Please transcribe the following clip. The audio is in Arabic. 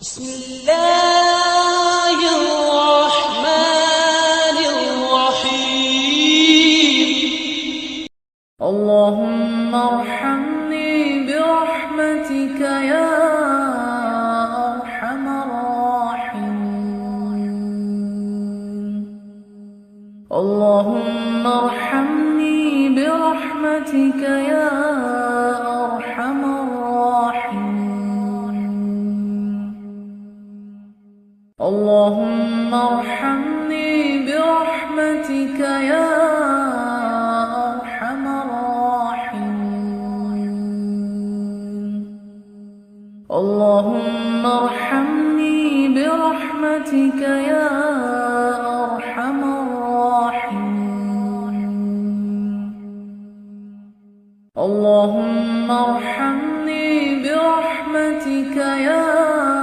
بسم الله الرحمن الرحيم. اللهم ارحمني برحمتك يا أرحم الراحمين. اللهم ارحمني برحمتك يا أرحم الراحمين. اللهم ارحمني برحمتك يا أرحم الراحمين. اللهم ارحمني برحمتك يا أرحم الراحمين. اللهم ارحمني